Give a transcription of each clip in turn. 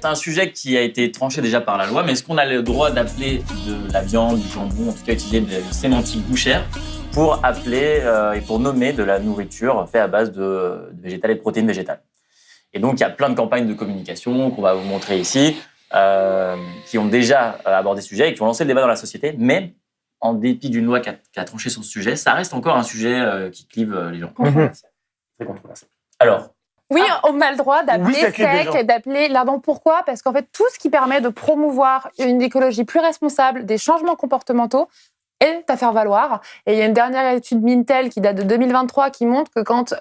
c'est un sujet qui a été tranché déjà par la loi, mais est-ce qu'on a le droit d'appeler de la viande, du jambon, en tout cas utiliser de sémantique bouchère pour appeler et pour nommer de la nourriture faite à base de végétales et de protéines végétales? Et donc, il y a plein de campagnes de communication qu'on va vous montrer ici, qui ont déjà abordé ce sujet et qui ont lancé le débat dans la société, mais en dépit d'une loi qui a tranché sur ce sujet, ça reste encore un sujet qui clive les gens. Très controversé. Alors, oui, on a le droit d'appeler steak, d'appeler lardon. Pourquoi ? Parce qu'en fait, tout ce qui permet de promouvoir une écologie plus responsable, des changements comportementaux, est à faire valoir. Et il y a une dernière étude Mintel qui date de 2023 qui montre que quand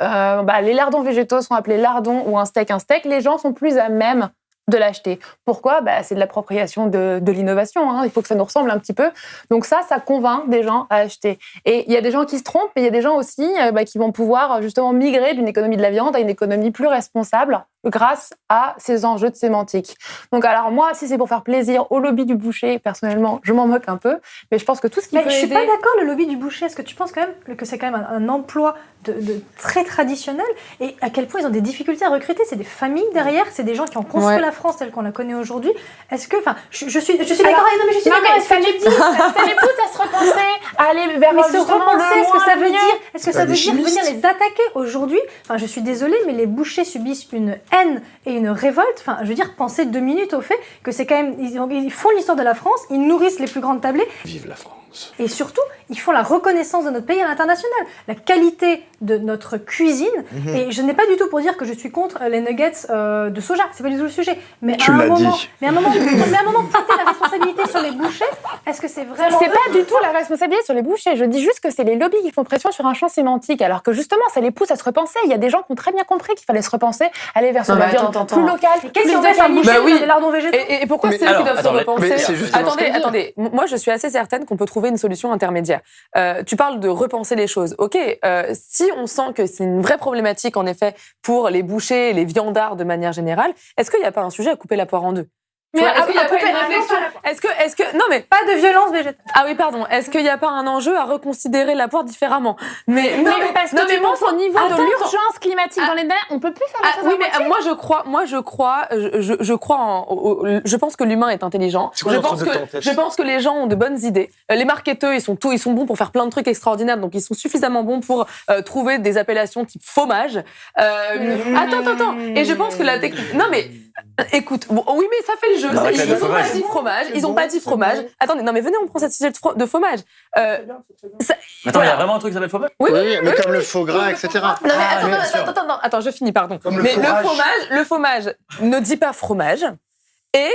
les lardons végétaux sont appelés lardons ou un steak, les gens sont plus à même de l'acheter. Pourquoi ? C'est de l'appropriation de l'innovation. Hein. Il faut que ça nous ressemble un petit peu. Donc ça convainc des gens à acheter. Et il y a des gens qui se trompent, mais il y a des gens aussi qui vont pouvoir justement migrer d'une économie de la viande à une économie plus responsable grâce à ces enjeux de sémantique. Donc alors moi, si c'est pour faire plaisir au lobby du boucher, personnellement, je m'en moque un peu, mais je pense que tout ce qui peut aider... Je suis pas d'accord, le lobby du boucher. Est-ce que tu penses quand même que c'est quand même un emploi de très traditionnel et à quel point ils ont des difficultés à recruter? C'est des familles derrière, c'est des gens qui ont construit la France telle qu'on la connaît aujourd'hui. Est-ce que, je suis d'accord, non mais je suis d'accord. Mais ça les pousse à se repenser, à aller vers se repenser. Est-ce que ça veut dire venir les attaquer aujourd'hui? Enfin, je suis désolée, mais les bouchers subissent une haine et une révolte. Enfin, je veux dire, pensez 2 minutes au fait que c'est quand même, ils font l'histoire de la France, ils nourrissent les plus grandes tablées. Vive la France. Et surtout, ils font la reconnaissance de notre pays à l'international, la qualité de notre cuisine. Et je n'ai pas du tout pour dire que je suis contre les nuggets de soja, c'est pas du tout le sujet. Mais à un moment, porter la responsabilité sur les bouchers, est-ce que c'est vraiment... C'est pas du tout la responsabilité sur les bouchers. Je dis juste que c'est les lobbies qui font pression sur un champ sémantique, alors que justement, ça les pousse à se repenser. Il y a des gens qui ont très bien compris qu'il fallait se repenser, aller vers une viande plus locale. Qu'est-ce qu'on fait un boucher des lardons végétaux? Et pourquoi c'est eux qui doivent se repenser? Attendez. Moi, je suis assez certaine qu'on peut trouver une solution intermédiaire. Tu parles de repenser les choses. Ok, si on sent que c'est une vraie problématique, en effet, pour les bouchers et les viandards de manière générale, est-ce qu'il n'y a pas un sujet à couper la poire en deux? Est-ce qu'il n'y a pas une réflexion? Est-ce que non mais pas de violence végétale. Ah oui, pardon. Est-ce qu'il n'y a pas un enjeu à reconsidérer la poire différemment? Mais parce que tu penses au niveau de l'urgence climatique dans les mers, on peut plus faire la chose. Oui, mais je pense que l'humain est intelligent. Je pense que les gens ont de bonnes idées. Les marketeurs, ils sont bons pour faire plein de trucs extraordinaires, donc ils sont suffisamment bons pour trouver des appellations type fromage. Attends. Et je pense que la technique. Non mais écoute, oui mais ça fait le jeu. Ils n'ont pas dit fromage. Attendez, non mais venez, on prend cette sujet de fromage. Attends, il y a vraiment un truc qui s'appelle fromage? Oui, mais comme le faux gras, etc. Non mais attends, je finis, pardon. Mais le fromage ne dit pas fromage et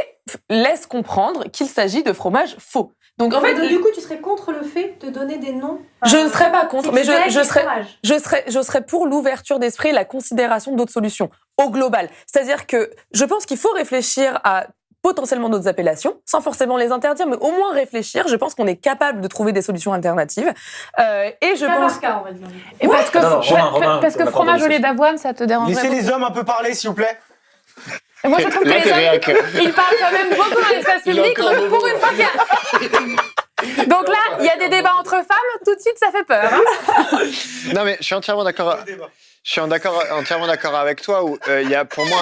laisse comprendre qu'il s'agit de fromage faux. Donc en fait, du coup, tu serais contre le fait de donner des noms. Je ne serais pas contre, mais je serais pour l'ouverture d'esprit et la considération d'autres solutions au global. C'est-à-dire que je pense qu'il faut réfléchir à potentiellement d'autres appellations, sans forcément les interdire, mais au moins réfléchir. Je pense qu'on est capable de trouver des solutions alternatives. Et je pense... on va dire. Et parce que fromage au lait d'avoine, ça te dérange. Laissez les hommes un peu parler, s'il vous plaît. Et moi, je trouve que les hommes, ils parlent quand même beaucoup dans l'espace public, donc pour une fois qu'il y a... Donc là, il y a des débats entre femmes, tout de suite, ça fait peur. Hein. Non, mais je suis entièrement d'accord. Entièrement d'accord avec toi. Où il y a pour moi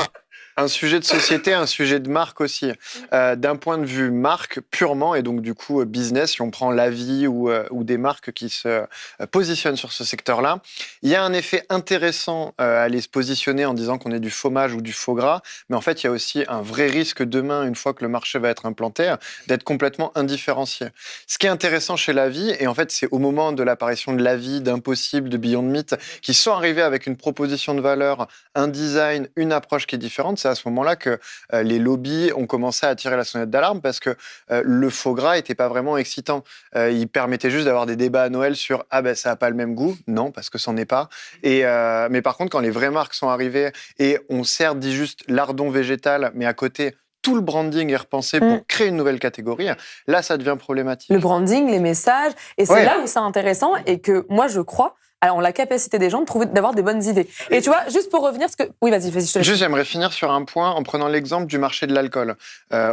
un sujet de société, un sujet de marque aussi. D'un point de vue marque purement, et donc du coup business, si on prend Lavie ou des marques qui se positionnent sur ce secteur-là, il y a un effet intéressant à aller se positionner en disant qu'on est du fromage ou du faux gras, mais en fait il y a aussi un vrai risque demain, une fois que le marché va être implanté, d'être complètement indifférencié. Ce qui est intéressant chez Lavie, et en fait c'est au moment de l'apparition de Lavie, d'Impossible, de Beyond Meat, qui sont arrivés avec une proposition de valeur, un design, une approche qui est différente. C'est à ce moment-là que les lobbies ont commencé à tirer la sonnette d'alarme parce que le faux gras n'était pas vraiment excitant. Il permettait juste d'avoir des débats à Noël sur « Ah ben ça n'a pas le même goût ». Non, parce que ça n'en est pas. Mais par contre, quand les vraies marques sont arrivées et on certes dit juste lardon végétal, mais à côté, tout le branding est repensé pour créer une nouvelle catégorie, là ça devient problématique. Le branding, les messages, et c'est là où c'est intéressant et que moi je crois en la capacité des gens d'avoir des bonnes idées. Et tu vois, juste pour revenir, oui, vas-y, je te laisse. Juste, j'aimerais finir sur un point en prenant l'exemple du marché de l'alcool.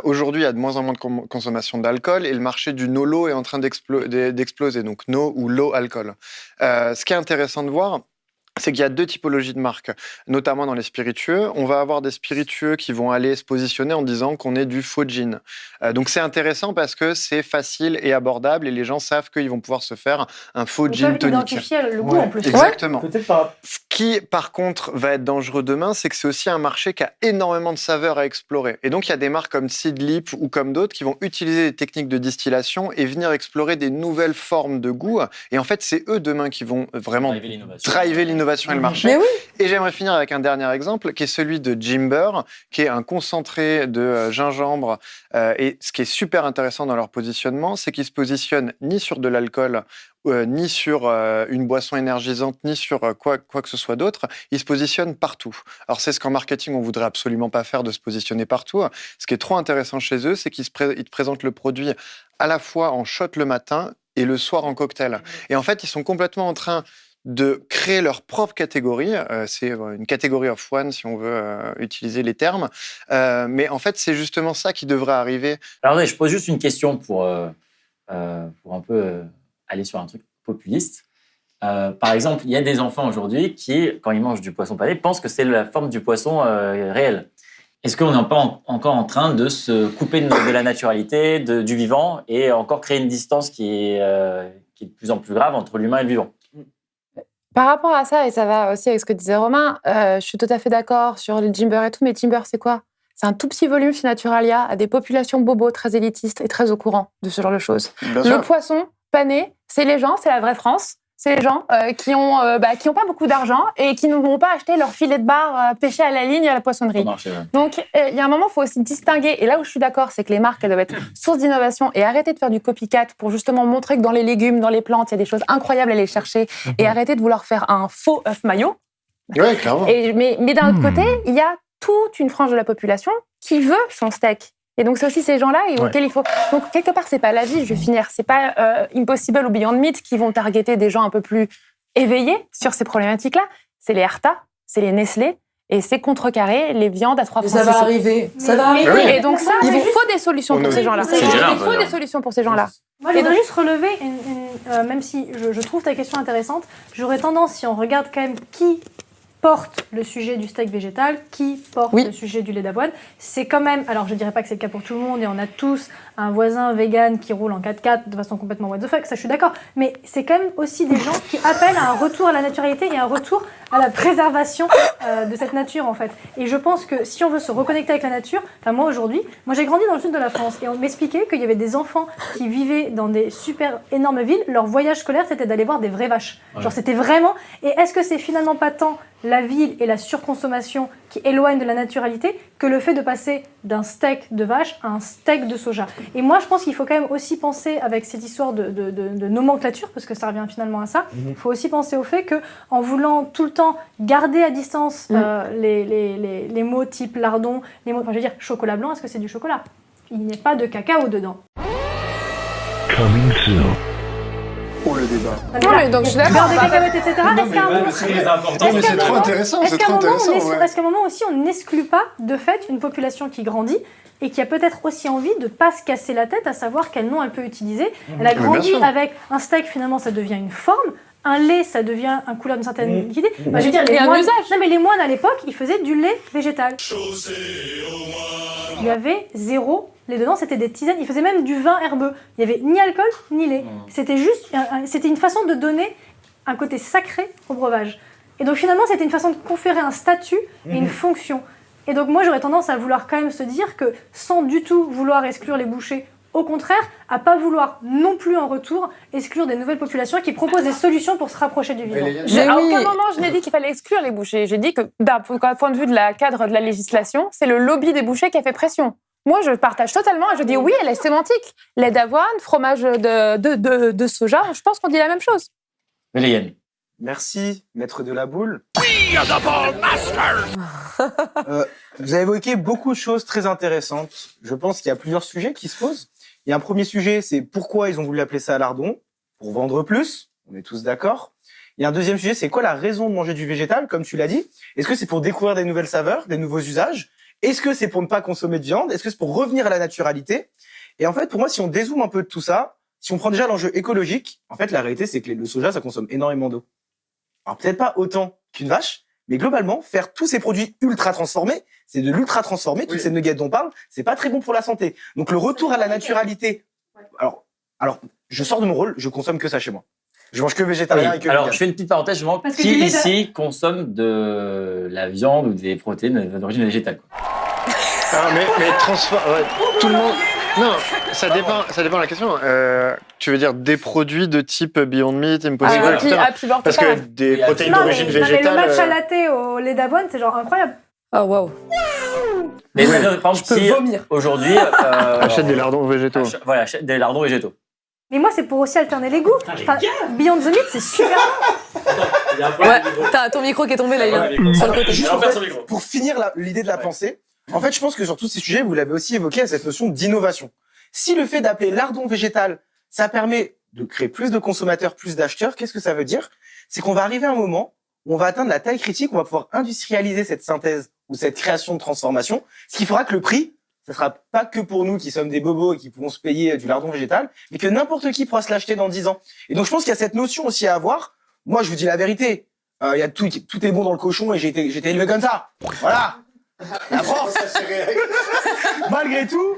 Aujourd'hui, il y a de moins en moins de consommation d'alcool et le marché du no-low est en train d'exploser, donc no ou low alcool. Ce qui est intéressant de voir, c'est qu'il y a 2 typologies de marques, notamment dans les spiritueux. On va avoir des spiritueux qui vont aller se positionner en disant qu'on est du faux gin. Donc c'est intéressant parce que c'est facile et abordable et les gens savent qu'ils vont pouvoir se faire un faux gin tonic. Identifier le goût en plus. Exactement. Peut-être pas. Ce qui, par contre, va être dangereux demain, c'est que c'est aussi un marché qui a énormément de saveurs à explorer. Et donc, il y a des marques comme Seedlip ou comme d'autres qui vont utiliser des techniques de distillation et venir explorer des nouvelles formes de goût. Et en fait, c'est eux demain qui vont vraiment driver l'innovation et le marché. Mais oui. Et j'aimerais finir avec un dernier exemple qui est celui de Jimber, qui est un concentré de gingembre. Et ce qui est super intéressant dans leur positionnement, c'est qu'ils se positionnent ni sur de l'alcool, ni sur une boisson énergisante, ni sur quoi que ce soit d'autre. Ils se positionnent partout. Alors, c'est ce qu'en marketing, on voudrait absolument pas faire, de se positionner partout. Ce qui est trop intéressant chez eux, c'est qu'ils te présentent le produit à la fois en shot le matin et le soir en cocktail. Et en fait, ils sont complètement en train de créer leur propre catégorie. C'est une catégorie of one, si on veut utiliser les termes. Mais en fait, c'est justement ça qui devrait arriver. Alors, je pose juste une question pour un peu aller sur un truc populiste. Par exemple, il y a des enfants aujourd'hui qui, quand ils mangent du poisson pané, pensent que c'est la forme du poisson réel. Est-ce qu'on n'est pas encore en train de se couper de la naturalité, du vivant, et encore créer une distance qui est de plus en plus grave entre l'humain et le vivant? Par rapport à ça, et ça va aussi avec ce que disait Romain, je suis tout à fait d'accord sur le Jimber et tout, mais Jimber, c'est quoi? C'est un tout petit volume chez Naturalia à des populations bobos très élitistes et très au courant de ce genre de choses. Le poisson pané, c'est les gens, c'est la vraie France. C'est les gens qui ont pas beaucoup d'argent et qui ne vont pas acheter leur filet de bar pêché à la ligne à la poissonnerie. Donc, il y a un moment, il faut aussi distinguer. Et là où je suis d'accord, c'est que les marques, elles doivent être source d'innovation et arrêter de faire du copycat pour justement montrer que dans les légumes, dans les plantes, il y a des choses incroyables à aller chercher et arrêter de vouloir faire un faux œuf maillot. Ouais, clairement. Mais d'un autre côté, il y a toute une frange de la population qui veut son steak. Et donc, c'est aussi ces gens-là auxquels il faut... Donc, quelque part, c'est pas la vie, je vais finir. C'est pas Impossible ou Beyond Meat qui vont targeter des gens un peu plus éveillés sur ces problématiques-là. C'est les Arta, c'est les Nestlé, et c'est contrecarrer les viandes à 3 francs. Ça va arriver. Ça va arriver. Oui. Et donc ça, il faut des solutions pour ces gens-là. Il faut des solutions pour ces gens-là. Moi, je voudrais juste relever, même si je trouve ta question intéressante, j'aurais tendance, si on regarde quand même qui porte le sujet du steak végétal, qui porte le sujet du lait d'avoine, c'est quand même, alors je dirais pas que c'est le cas pour tout le monde, et on a tous un voisin vegan qui roule en 4x4 de façon complètement what the fuck, ça je suis d'accord, mais c'est quand même aussi des gens qui appellent à un retour à la naturalité et un retour à la préservation de cette nature en fait. Et je pense que si on veut se reconnecter avec la nature, moi aujourd'hui, j'ai grandi dans le sud de la France et on m'expliquait qu'il y avait des enfants qui vivaient dans des super énormes villes, leur voyage scolaire c'était d'aller voir des vraies vaches. Genre c'était vraiment, et est-ce que c'est finalement pas tant la ville et la surconsommation qui éloignent de la naturalité que le fait de passer d'un steak de vache à un steak de soja. Et moi, je pense qu'il faut quand même aussi penser, avec cette histoire de nomenclature, parce que ça revient finalement à ça, il faut aussi penser au fait qu'en voulant tout le temps garder à distance les mots type lardon, les mots, je veux dire chocolat blanc, est-ce que c'est du chocolat? Il n'y a pas de cacao dedans. Coming soon. Oh, le débat. Non, mais donc je suis d'accord. Des cacahuètes, etc. Est-ce qu'à un moment... très important. Mais c'est trop intéressant, Est-ce qu'à un moment aussi, on n'exclut pas, de fait, une population qui grandit et qui a peut-être aussi envie de ne pas se casser la tête à savoir quel nom elle peut utiliser. Elle a grandi avec un steak, finalement, ça devient une forme. Un lait, ça devient un couleur d'une certaine liquidité. Je veux dire, les moines, non, mais les moines, à l'époque, ils faisaient du lait végétal. Il y avait zéro lait dedans, c'était des tisanes. Ils faisaient même du vin herbeux. Il n'y avait ni alcool, ni lait. C'était juste... C'était une façon de donner un côté sacré au breuvage. Et donc, finalement, c'était une façon de conférer un statut et une fonction. Et donc, moi, j'aurais tendance à vouloir quand même se dire que, sans du tout vouloir exclure les bouchers, au contraire, à pas vouloir non plus en retour exclure des nouvelles populations qui proposent des solutions pour se rapprocher du vivant. À aucun moment je n'ai dit qu'il fallait exclure les bouchers. J'ai dit que d'un point de vue de la cadre de la législation, c'est le lobby des bouchers qui a fait pression. Moi, je partage totalement et je dis oui, elle est sémantique. Lait d'avoine, fromage de soja, je pense qu'on dit la même chose. Léliane. Merci, maître de la boule. We are the ball masters. Vous avez évoqué beaucoup de choses très intéressantes. Je pense qu'il y a plusieurs sujets qui se posent. Il y a un premier sujet, c'est pourquoi ils ont voulu appeler ça lardon? Pour vendre plus, on est tous d'accord. Il y a un deuxième sujet, c'est quoi la raison de manger du végétal, comme tu l'as dit? Est-ce que c'est pour découvrir des nouvelles saveurs, des nouveaux usages? Est-ce que c'est pour ne pas consommer de viande? Est-ce que c'est pour revenir à la naturalité? Et en fait, pour moi, si on dézoome un peu de tout ça, si on prend déjà l'enjeu écologique, en fait, la réalité, c'est que le soja, ça consomme énormément d'eau. Alors peut-être pas autant qu'une vache. Mais globalement, faire tous ces produits ultra transformés, c'est de l'ultra transformé. Toutes ces nuggets dont on parle, c'est pas très bon pour la santé. Donc le retour à la naturalité. Alors, je sors de mon rôle, je consomme que ça chez moi. Je mange que végétarien et que alors, vegan. je fais une petite parenthèse, je demande qui ici consomme de la viande ou des protéines d'origine végétale, quoi. Mais tout le monde. Non, ça dépend de la question. Tu veux dire des produits de type Beyond Meat, Impossible, etc. Parce que des protéines d'origine végétale. Mais le matcha latte au lait d'avoine, c'est genre incroyable. Oh waouh. Mais par exemple, je peux vomir. Aujourd'hui, achète des lardons végétaux. Achète des lardons végétaux. Mais moi, c'est pour aussi alterner les goûts. Enfin, Beyond the Meat, c'est super. Ouais, t'as ton micro qui est tombé là, sur le côté. Juste pour finir l'idée de la pensée, en fait, je pense que sur tous ces sujets, vous l'avez aussi évoqué, cette notion d'innovation. Si le fait d'appeler lardon végétal, ça permet de créer plus de consommateurs, plus d'acheteurs, qu'est-ce que ça veut dire? C'est qu'on va arriver à un moment où on va atteindre la taille critique, on va pouvoir industrialiser cette synthèse ou cette création de transformation, ce qui fera que le prix, ça sera pas que pour nous qui sommes des bobos et qui pouvons se payer du lardon végétal, mais que n'importe qui pourra se l'acheter dans 10 ans. Et donc, je pense qu'il y a cette notion aussi à avoir. Moi, je vous dis la vérité. Il y a tout est bon dans le cochon et j'ai été élevé comme ça. Voilà. La France, malgré tout,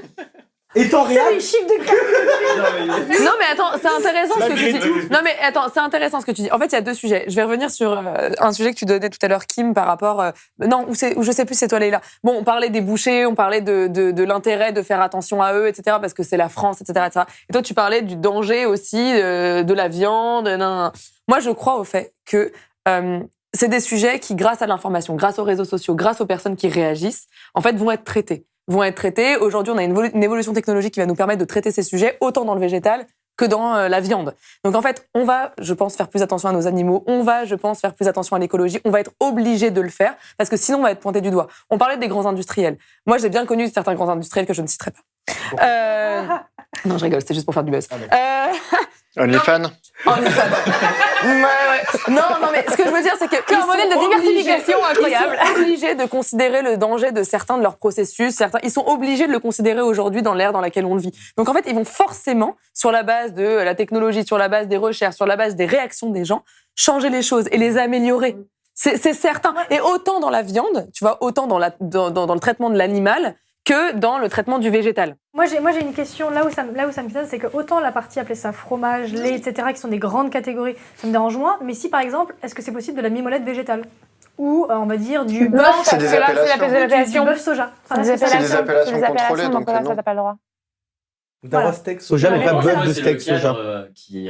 étant réel. Les chiffres de Non mais attends, c'est intéressant ce que tu dis. Non mais attends, c'est intéressant ce que tu dis. En fait, il y a deux sujets. Je vais revenir sur un sujet que tu donnais tout à l'heure, Kim, par rapport. Ou je sais plus, c'est toi Leïla. Bon, on parlait des bouchers, on parlait de l'intérêt de faire attention à eux, etc. Parce que c'est la France, etc., etc. Et toi, tu parlais du danger aussi de la viande. Moi, je crois au fait que c'est des sujets qui, grâce à l'information, grâce aux réseaux sociaux, grâce aux personnes qui réagissent, en fait, vont être traités. Aujourd'hui, on a une évolution technologique qui va nous permettre de traiter ces sujets autant dans le végétal que dans la viande. Donc en fait, on va, je pense, faire plus attention à nos animaux, on va, je pense, faire plus attention à l'écologie, on va être obligé de le faire parce que sinon on va être pointé du doigt. On parlait des grands industriels. Moi, j'ai bien connu certains grands industriels que je ne citerai pas. Non, je rigole, c'était juste pour faire du buzz. OnlyFans. Ouais. Non, mais ce que je veux dire, c'est que c'est un modèle de diversification incroyable. Ils sont obligés de considérer le danger de certains de leurs processus. Ils sont obligés de le considérer aujourd'hui dans l'ère dans laquelle on le vit. Donc en fait, ils vont forcément, sur la base de la technologie, sur la base des recherches, sur la base des réactions des gens, changer les choses et les améliorer. C'est certain. Et autant dans la viande, tu vois, autant dans le traitement de l'animal que dans le traitement du végétal. Moi, j'ai une question, là où ça me pose, c'est que autant la partie, appelée ça fromage, lait, etc., qui sont des grandes catégories, ça me dérange moins, mais si par exemple, est-ce que c'est possible de la mimolette végétale? Ou, on va dire, du bœuf, c'est des appellations. Du bœuf soja. C'est des appellations contrôlées, donc ça t'as pas le droit. D'avoir steak soja, mais pas bœuf de steak soja. Et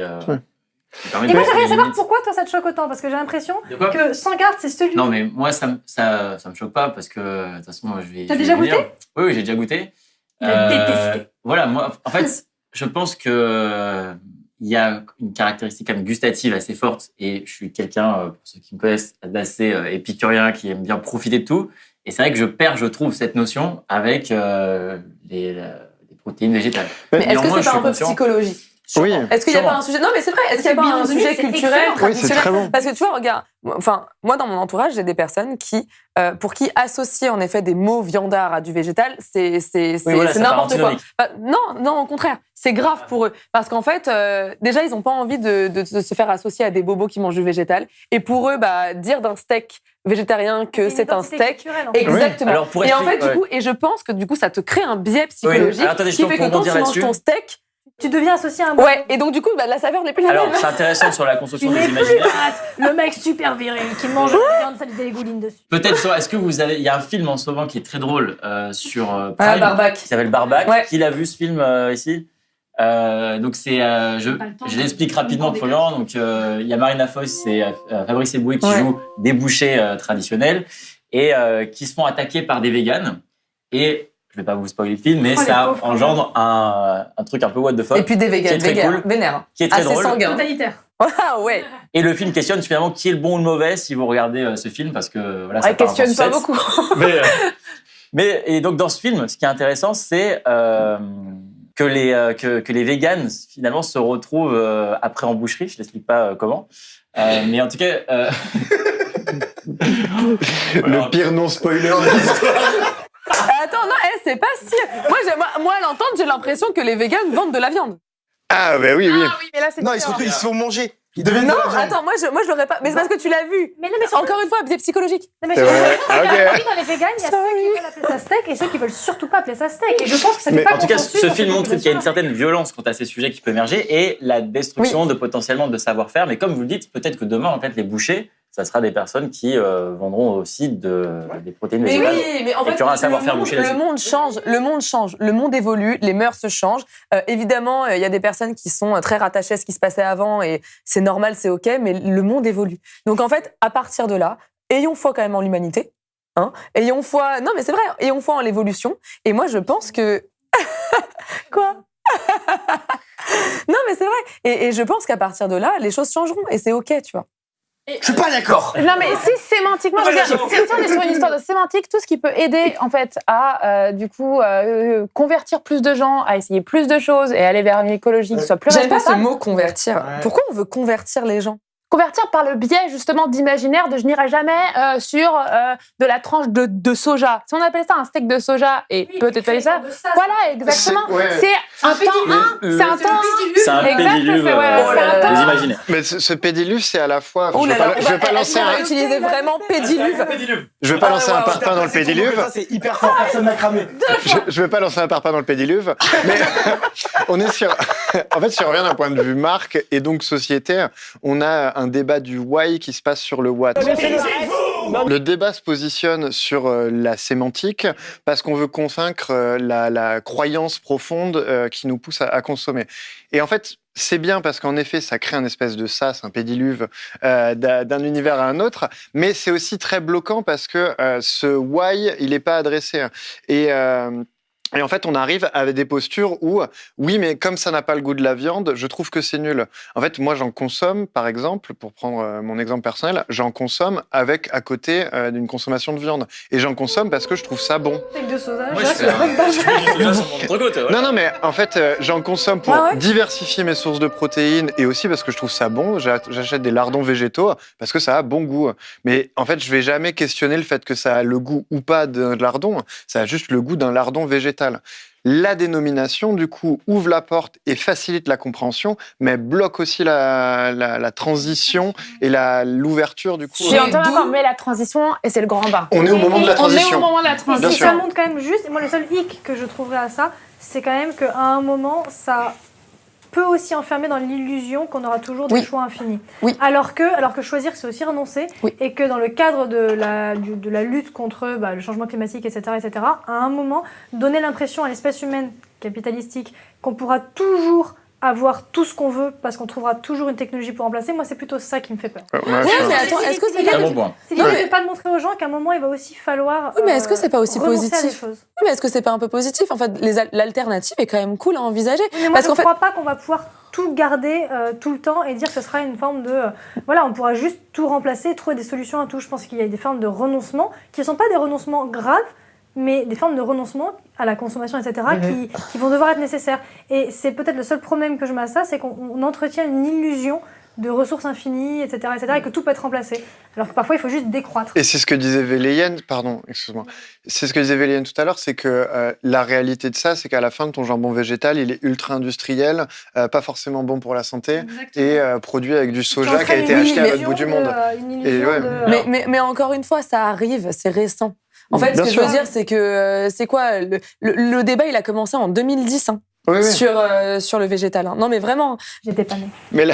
moi, j'aimerais savoir pourquoi toi ça te choque autant, parce que j'ai l'impression que sans garde, c'est celui. Non, mais moi ça me choque pas parce que de toute façon je vais. T'as déjà goûté? Oui, j'ai déjà goûté. Détesté. Voilà, moi en fait, je pense que il y a une caractéristique quand même gustative assez forte et je suis quelqu'un, pour ceux qui me connaissent, d'assez épicurien qui aime bien profiter de tout. Et c'est vrai que je trouve cette notion avec les protéines végétales. Mais est-ce que c'est pas un peu psychologique? Oui. Est-ce qu'il n'y a pas un sujet? Non, mais c'est vrai. Est-ce qu'il n'y a pas un sujet culturel, traditionnel? Oui, c'est très bon. Parce que tu vois, regarde. Enfin, moi, dans mon entourage, j'ai des personnes pour qui associer en effet des mots viandards à du végétal, c'est n'importe quoi. Non, au contraire, c'est grave pour eux. Parce qu'en fait, déjà, ils n'ont pas envie de se faire associer à des bobos qui mangent du végétal. Et pour eux, dire d'un steak végétarien que c'est un steak. Exactement. Alors, et en fait, du coup, je pense que du coup, ça te crée un biais psychologique qui fait que quand tu manges ton steak, tu deviens associé à un bon. Ouais, et donc du coup, la saveur n'est plus la même. Alors, c'est intéressant sur la construction des plus imaginaires. le mec super viril qui mange la viande, ça lui dégouline dessus. Peut-être, est-ce que il y a un film en ce moment qui est très drôle sur Prime, Barbac, qui s'appelle Barbac. Ouais. Qui l'a vu ce film ici? Donc c'est, je l'explique rapidement pour Laurent. Donc il y a Marina Foïs et Fabrice Eboué qui jouent des bouchers traditionnels et qui se font attaquer par des véganes. Et je vais pas vous spoiler le film, mais ça engendre un truc un peu what the fuck. Et puis des véganes, vénères, qui est très drôle. Sanguin. Totalitaire. Ah ouais. Et le film questionne finalement qui est le bon ou le mauvais si vous regardez ce film, parce que voilà, ça questionne pas beaucoup. mais et donc dans ce film, ce qui est intéressant, c'est que les véganes finalement se retrouvent après en boucherie. Je l'explique pas comment, mais en tout cas. Le pire non spoiler de l'histoire. Attends, non, c'est pas si. Moi, à l'entendre, j'ai l'impression que les véganes vendent de la viande. Ah, bah oui. Mais là, Non, ils se font manger. Non, attends, moi je l'aurais pas. Mais c'est parce que tu l'as vu. Mais non, mais encore une fois, biais psychologique. Non, mais C'est vrai. Ok. dans les végans, il y a ceux qui veulent appeler ça steak et ceux qui veulent surtout pas appeler ça steak. Et je pense que ça fait pas En tout cas, consensus ce dans film cette montre qu'il y a une population. certaine violence quant à ces sujets qui peut émerger et la destruction de potentiellement de savoir-faire. Mais comme vous le dites, peut-être que demain, en fait, les bouchers, ça sera des personnes qui vendront aussi des protéines Mais végétales. oui, mais en fait, qu'il y aura un savoir-faire boucher le là-dessus. monde change, le monde évolue, les mœurs se changent. Évidemment, il y a des personnes qui sont très rattachées à ce qui se passait avant et c'est normal, c'est ok, mais le monde évolue. Donc en fait, à partir de là, ayons foi quand même en l'humanité. Hein, ayons foi, non mais c'est vrai, ayons foi en l'évolution. Et moi, je pense que... Quoi? Non mais c'est vrai. Et je pense qu'à partir de là, les choses changeront et c'est ok, tu vois. Je suis pas d'accord. Non, mais si sémantiquement, regarde, si on est sur une histoire de sémantique, tout ce qui peut aider en fait à convertir plus de gens, à essayer plus de choses et aller vers une écologie qui soit plus J'aime pas ce responsable. mot convertir. Ouais. Pourquoi on veut convertir les gens? Convertir par le biais justement d'imaginaire de je n'irai jamais sur de la tranche de soja. Si on appelle ça un steak de soja et peut-être pas ça, voilà exactement. C'est un temps 1, c'est un temps C'est un pédiluve des imaginaires. Mais ce pédiluve, c'est à la fois. Oh je là là, vais pas lancer on va un. utiliser vraiment pédiluve. Je vais pas lancer un parpaing dans le pédiluve. C'est hyper fort, personne n'a cramé. Je vais pas lancer un parpaing dans le pédiluve, mais on est sur. En fait, si on revient d'un point de vue marque et donc société, on a un débat du why qui se passe sur le what. Le débat se positionne sur la sémantique parce qu'on veut convaincre la croyance profonde qui nous pousse à consommer. Et en fait, c'est bien parce qu'en effet, ça crée un espèce de sas, un pédiluve d'un univers à un autre, mais c'est aussi très bloquant parce que ce why, il n'est pas adressé. Et en fait, on arrive à des postures où, oui, mais comme ça n'a pas le goût de la viande, je trouve que c'est nul. En fait, moi, j'en consomme, par exemple, pour prendre mon exemple personnel, j'en consomme avec à côté d'une consommation de viande. Et j'en consomme parce que je trouve ça bon. Steak de soja, Moi, je je fais un Non, mais en fait, j'en consomme pour diversifier mes sources de protéines et aussi parce que je trouve ça bon. J'achète des lardons végétaux parce que ça a bon goût. Mais en fait, je vais jamais questionner le fait que ça a le goût ou pas d'un lardon. Ça a juste le goût d'un lardon végétal. La dénomination, du coup, ouvre la porte et facilite la compréhension, mais bloque aussi la transition et l'ouverture, du coup. Je suis entièrement d'accord, mais la transition, et c'est le grand bain. On est au moment de la On est transition. au moment de la transition. Et ça montre quand même juste, et moi le seul hic que je trouverais à ça, c'est quand même qu'à un moment, ça peut aussi enfermer dans l'illusion qu'on aura toujours des choix infinis. Oui. Alors que choisir, c'est aussi renoncer, et que dans le cadre de la lutte contre le changement climatique, etc., à un moment, donner l'impression à l'espèce humaine capitalistique qu'on pourra toujours avoir tout ce qu'on veut parce qu'on trouvera toujours une technologie pour remplacer, moi c'est plutôt ça qui me fait peur. Mais attends, est-ce que c'est C'est un bon point. C'est l'idée de ne pas le montrer aux gens qu'à un moment il va aussi falloir Oui, mais est-ce que c'est pas aussi renoncer à des positif? choses. Oui, mais est-ce que c'est pas un peu positif? En fait, l'alternative est quand même cool à envisager. Mais moi Parce je qu'en ne crois pas qu'on va pouvoir tout garder tout le temps et dire que ce sera une forme de... voilà, on pourra juste tout remplacer, trouver des solutions à tout. Je pense qu'il y a des formes de renoncement qui ne sont pas des renoncements graves, mais des formes de renoncement à la consommation, etc., qui vont devoir être nécessaires. Et c'est peut-être le seul problème que je mets à ça, c'est qu'on entretient une illusion de ressources infinies, etc., et que tout peut être remplacé. Alors que parfois, il faut juste décroître. Et c'est ce que disait Véléienne, pardon, excuse-moi. C'est ce que disait Véléienne tout à l'heure, c'est que la réalité de ça, c'est qu'à la fin, ton jambon végétal, il est ultra industriel, pas forcément bon pour la santé, et produit avec du soja qui a été acheté à l'autre bout du monde. Mais encore une fois, ça arrive, c'est récent. En fait, ce que je veux dire, c'est que c'est quoi le débat, il a commencé en 2010 sur le végétal. Hein. Non, mais vraiment. J'étais pas née. Mais là...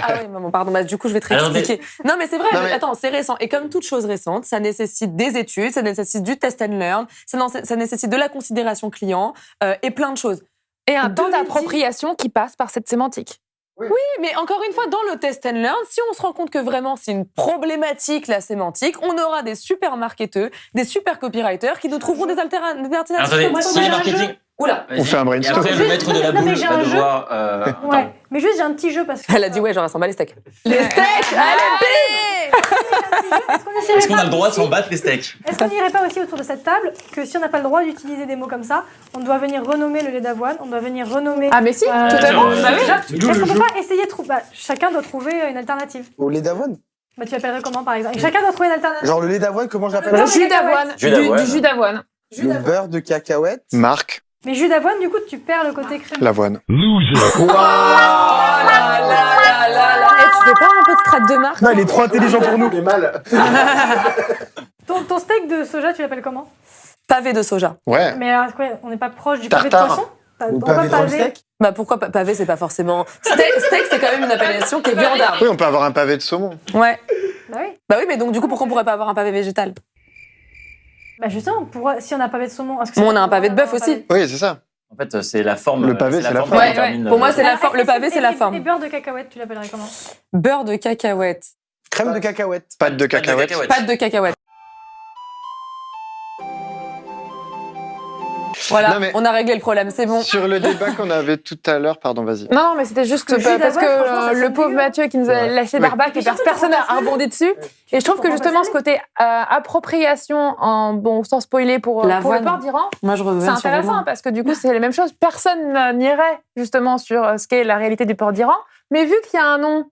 Ah oui, maman, pardon. Du coup, je vais te réexpliquer. Non, mais c'est vrai. Attends, c'est récent. Et comme toute chose récente, ça nécessite des études, ça nécessite du test and learn, ça nécessite de la considération client et plein de choses. Et un temps d'appropriation qui passe par cette sémantique. Oui, mais encore une fois, dans le test and learn, si on se rend compte que vraiment c'est une problématique, la sémantique, on aura des super marketeurs, des super copywriters qui nous trouveront des alternatives. Attendez, si le marketing... Oula. On fait un brainstorm. Et après, le maître de la boule va devoir... Ouais, mais juste j'ai un petit jeu parce que... Elle a dit ouais, genre, elle s'en bat les steaks. Les steaks, allez, Est-ce qu'on a le droit de s'en battre les steaks? Est-ce qu'on n'irait pas aussi autour de cette table que si on n'a pas le droit d'utiliser des mots comme ça, on doit venir renommer le lait d'avoine, on doit venir renommer... Ah mais si, totalement. Est-ce qu'on peut pas essayer de trouver... chacun doit trouver une alternative. Au lait d'avoine? Tu l'appellerais comment par exemple? Et chacun doit trouver une alternative. Genre le lait d'avoine, comment j'appelle Le ça? jus d'avoine. Du jus d'avoine. Le beurre de cacahuète. Marc, Mais jus d'avoine, du coup, tu perds le côté crème. l'avoine. Loser. Tu fais pas un peu de strat de marque? Non, il est trop intelligent pour nous. Il est mal. Ton steak de soja, tu l'appelles comment? Pavé de soja. Ouais. Mais alors, quoi, on n'est pas proche du pavé de Tartare. poisson? Ou Pourquoi pavé dans le steak. Bah pourquoi pavé, c'est pas forcément... Steak, c'est quand même une appellation qui est viandard. Oui, on peut avoir un pavé de saumon. Ouais. Bah oui. Bah oui, mais donc du coup, pourquoi on pourrait pas avoir un pavé végétal? Bah justement, si on a un pavé de saumon... est-ce que Bon, c'est on a un pavé de bœuf un pavé- aussi. Oui, c'est ça. En fait, c'est la forme. Le pavé, c'est la forme. qui Ouais, détermine, Pour moi, c'est la Alors, forme. Le pavé, c'est la Et forme. beurre de cacahuète, tu l'appellerais comment? Beurre de cacahuète. Crème de cacahuète. Pâte de cacahuète. Pâte de cacahuète. Voilà, Non, mais- on a réglé le problème, c'est bon. Sur le débat qu'on avait tout à l'heure, pardon, vas-y. Non, mais c'était juste Parce que le jus parce d'avoine, franchement, que ça le sonne pauvre dégueu. Mathieu qui nous a lâché Ouais. Barbac et Et surtout, personne n'a pour remplacer- rebondi dessus. Et je trouve Pour que justement, remplacer- ce côté appropriation, bon, sans spoiler pour le L'avoine. port d'Iran, Moi, je reviens c'est sur intéressant Roland. parce que du coup, c'est la même chose. Personne n'irait justement sur ce qu'est la réalité du port d'Iran. Mais vu qu'il y a un nom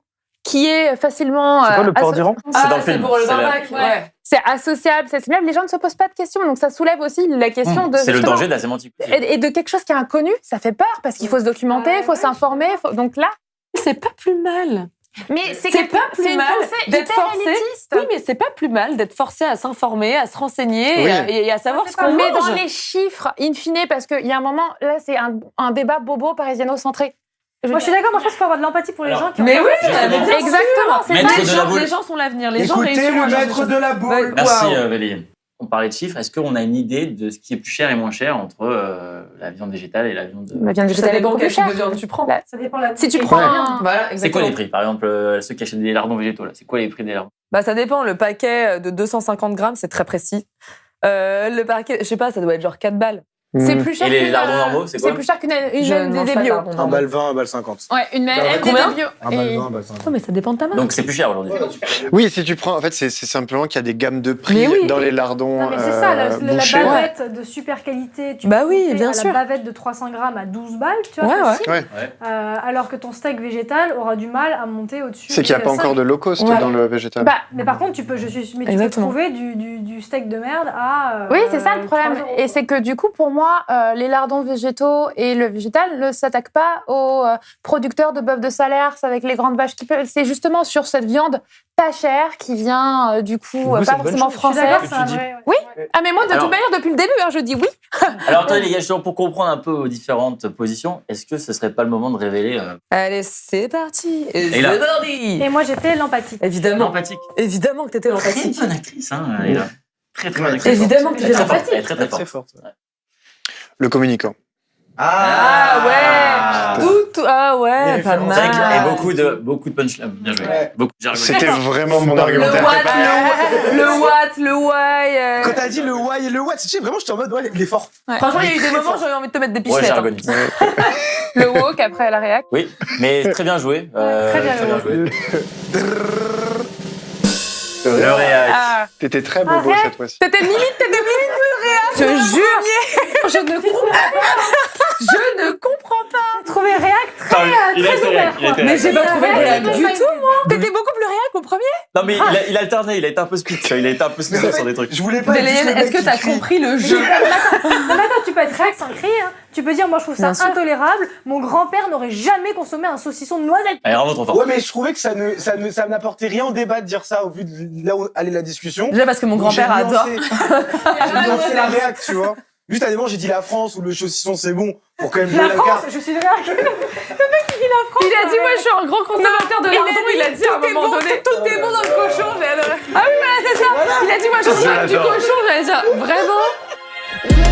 qui est facilement. C'est quoi le port d'Iran? C'est dans le c'est film. pour le C'est la- barbac, ouais. C'est associable, c'est assimilable. Les gens ne se posent pas de questions. Donc ça soulève aussi la question de. C'est le justement, danger de la sémantique. Et de quelque chose qui est inconnu, ça fait peur parce qu'il faut se documenter, il faut s'informer. Donc là. C'est pas plus mal. Mais C'est pas plus une mal pensée d'être hyper forcé. élitiste. Oui, mais c'est pas plus mal d'être forcé à s'informer, à se renseigner Oui. et à savoir c'est ce pas qu'on Mais mange. dans les chiffres, in fine, parce qu'il y a un moment, là, c'est un débat bobo parisiano-centré. Moi, je suis d'accord, moi, je pense qu'il faut avoir de l'empathie pour les Alors, gens qui ont... Mais oui, Justement. mais bien Exactement, sûr. c'est Maître ça. de la boule. Les gens sont l'avenir. Les gens Écoutez réussiront à le changer maître les de la choses. boule. Merci Waouh. Valérie. On parlait de chiffres. Est-ce qu'on a une idée de ce qui est plus cher et moins cher entre la viande végétale et la viande. La viande Ça végétale est dépend beaucoup quel plus type chère. de viande tu prends. Là, Ça dépend de la... Si tu Et- prends Ouais. un... Voilà, C'est quoi exactement. les prix? Par exemple, ceux qui achètent des lardons végétaux, là, c'est quoi les prix des lardons? Bah, ça dépend. Le paquet de 250 grammes, c'est très précis. Le paquet, je sais pas, ça doit être genre 4 balles. C'est Mmh. plus cher Et les qu'une, lardons normaux, c'est quoi? plus cher qu'une Je MDD mange pas de bio. lardons 1 normaux. balle 20, 1 balle 50. Ouais, une MDD Combien bio. 1 balle 20, 1 balle 50. Non, mais ça dépend de ta marque. Donc c'est plus cher aujourd'hui. Oui, si tu prends, en fait, c'est simplement qu'il y a des gammes de prix Mais oui. dans les lardons Non, mais c'est ça, la bouchés. bavette de super qualité, tu Bah peux oui, goûter bien à sûr. la bavette de 300 grammes à 12 balles, tu vois, Ouais, facile. Ouais. Alors que ton steak végétal aura du mal à monter au-dessus. C'est qu'il n'y a des pas 5. encore de low cost Ouais. dans le végétal. Bah, Mais par contre, tu peux Exactement. trouver du steak de merde à. oui, c'est ça le problème. 3 €. Et c'est que du coup, pour moi, les lardons végétaux et le végétal ne s'attaquent pas aux producteurs de bœuf de Salers avec les grandes vaches qui peuvent. C'est justement sur cette viande pas chère qui vient du coup Oui, c'est pas une bonne forcément chose. Je suis d'accord, française. c'est un tu dis. vrai. Oui. Ah mais moi, de Alors- toute manière, depuis le début, je dis oui. Alors attendez les gars, justement, pour comprendre un peu vos différentes positions, est-ce que ce serait pas le moment de révéler Allez, c'est parti. Et là. C'est parti. Et moi, j'étais l'empathie. Évidemment. l'empathique? Évidemment que t'étais Très l'empathique. bonne actrice, hein, Leïla. Très très bonne actrice. Évidemment que Elle est t'étais très forte. l'empathique. Elle est très très Très forte. forte. Le communicant. Ah ouais. Ah. Ah ouais, Les pas références. C'est vrai qu'il y a mal. beaucoup de punchline. Bien joué. Ouais. Beaucoup de jargon. C'était vraiment mon Le argumentaire. what, le why. Quand t'as dit le why et le what, tu sais, vraiment, j'étais en mode, ouais, il est fort. Franchement, il y a eu des moments où j'avais envie de te mettre des Ouais, pichenettes. jargon. Le wok après la réac. Oui, mais très bien joué. Très bien joué. Le réac. Ah, T'étais très bobo Arrête. cette fois-ci. t'étais limite Je jure, je ne comprends pas. Je ne comprends pas. J'ai trouvé réac Enfin, il a très été ouvert, réac, il a quoi. été Mais réac. j'ai pas trouvé réel du tout. T'étais beaucoup plus réac au premier. Non, mais il a alterné, il a été un peu speed, tu vois, il a été un peu speed sur des trucs. Je voulais pas Mais être juste Léane, le est-ce mec que t'as qui crie. compris le jeu? Non, mais attends, tu peux être réac sans crier. Hein. Tu peux dire, moi, je trouve ça Bien sûr. intolérable. Mon grand-père n'aurait jamais consommé un saucisson de noisette. Allez, vraiment trop fort. Ouais, mais je trouvais que ça n'apportait rien au débat de dire ça au vu de là où allait la discussion. Déjà parce que mon Donc, j'ai grand-père adore. nuancé- J'ai nuancé la réac, tu vois. Juste à des moments, j'ai dit la France où le saucisson c'est bon pour quand même jouer La la France, carte. je suis réac. Le mec, il dit la France. Il a dit, moi je suis un grand consommateur de lardons, il a dit à un moment donné. Tout est bon dans le cochon, j'ai adoré. Ah oui, voilà, c'est ça. Il a dit, moi je suis du J'adore. cochon, j'allais dire, vraiment?